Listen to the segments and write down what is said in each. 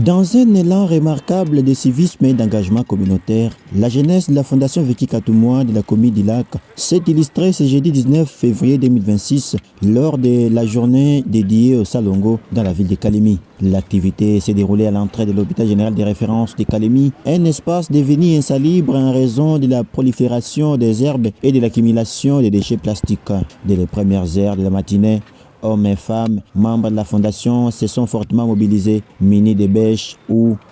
Dans un élan remarquable de civisme et d'engagement communautaire, la jeunesse de la Fondation Vicky Katoumoua de la commune d'Ilac s'est illustrée ce jeudi 19 février 2026 lors de la journée dédiée au Salongo dans la ville de Kalemi. L'activité s'est déroulée à l'entrée de l'hôpital général de référence de Kalemi, un espace devenu insalubre en raison de la prolifération des herbes et de l'accumulation des déchets plastiques. Dès les premières heures de la matinée, hommes et femmes, membres de la fondation, se sont fortement mobilisés, munis de bêches,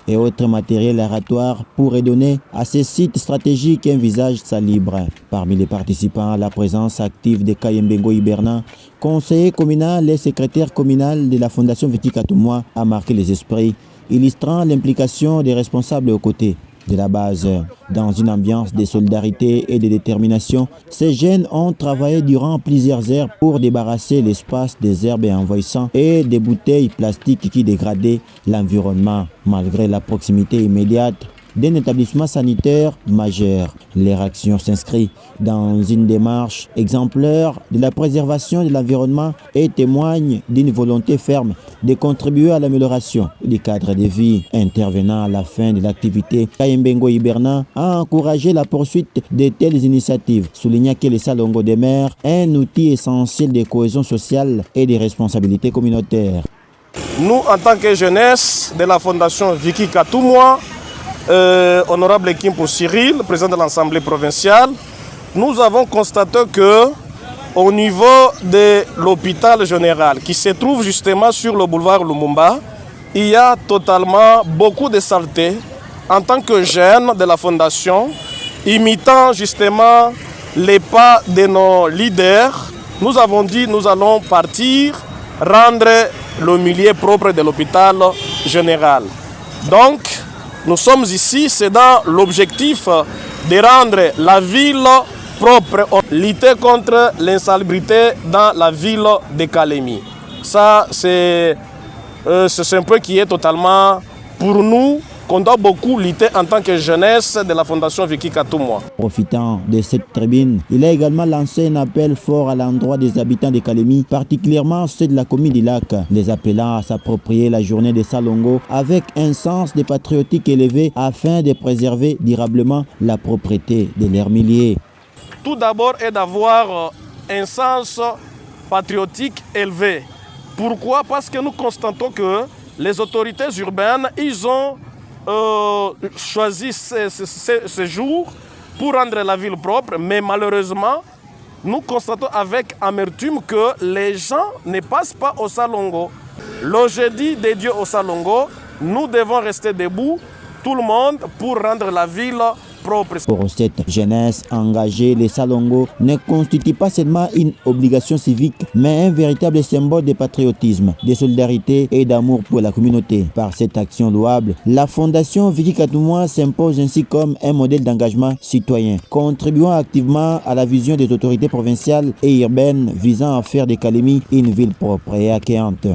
et autres matériels aratoires pour redonner à ces sites stratégiques un visage salubre. Parmi les participants, la présence active de Kayembengo Iberna, conseiller communal et secrétaire communal de la fondation Vicky Katoumoua, a marqué les esprits, illustrant l'implication des responsables aux côtés de la base. Dans une ambiance de solidarité et de détermination, ces jeunes ont travaillé durant plusieurs heures pour débarrasser l'espace des herbes envahissantes et des bouteilles plastiques qui dégradaient l'environnement, malgré la proximité immédiate d'un établissement sanitaire majeur. Leur action s'inscrit dans une démarche exemplaire de la préservation de l'environnement et témoigne d'une volonté ferme de contribuer à l'amélioration du cadre de vie. Intervenant à la fin de l'activité, Kayembengo Iberna a encouragé la poursuite de telles initiatives, soulignant que le Salongo des maires est un outil essentiel de cohésion sociale et de responsabilité communautaire. Nous, en tant que jeunesse de la fondation Vicky Katoumoua, honorable Kimpo Cyril, président de l'Assemblée provinciale, nous avons constaté que au niveau de l'hôpital général qui se trouve justement sur le boulevard Lumumba, il y a totalement beaucoup de saleté. En tant que jeunes de la fondation, imitant justement les pas de nos leaders, nous avons dit nous allons partir rendre le milieu propre de l'hôpital général. Donc, nous sommes ici, c'est dans l'objectif de rendre la ville propre, lutter contre l'insalubrité dans la ville de Kalemi. Ça, c'est un point qui est totalement pour nous, qu'on doit beaucoup lutter en tant que jeunesse de la Fondation Vicky Katoumoua. Profitant de cette tribune, il a également lancé un appel fort à l'endroit des habitants de Kalemi, particulièrement ceux de la commune d'Ilac, les appelant à s'approprier la journée de Salongo avec un sens de patriotique élevé afin de préserver durablement la propriété de leur milieu. Tout d'abord est d'avoir un sens patriotique élevé. Pourquoi? Parce que nous constatons que les autorités urbaines, ils ont choisi ces jours pour rendre la ville propre, mais malheureusement, nous constatons avec amertume que les gens ne passent pas au Salongo. Le jeudi dédié au Salongo, nous devons rester debout, tout le monde, pour rendre la ville propre. Pour cette jeunesse engagée, les Salongo ne constituent pas seulement une obligation civique, mais un véritable symbole de patriotisme, de solidarité et d'amour pour la communauté. Par cette action louable, la Fondation Vicky Katoumoua s'impose ainsi comme un modèle d'engagement citoyen, contribuant activement à la vision des autorités provinciales et urbaines visant à faire de Kalemi une ville propre et accueillante.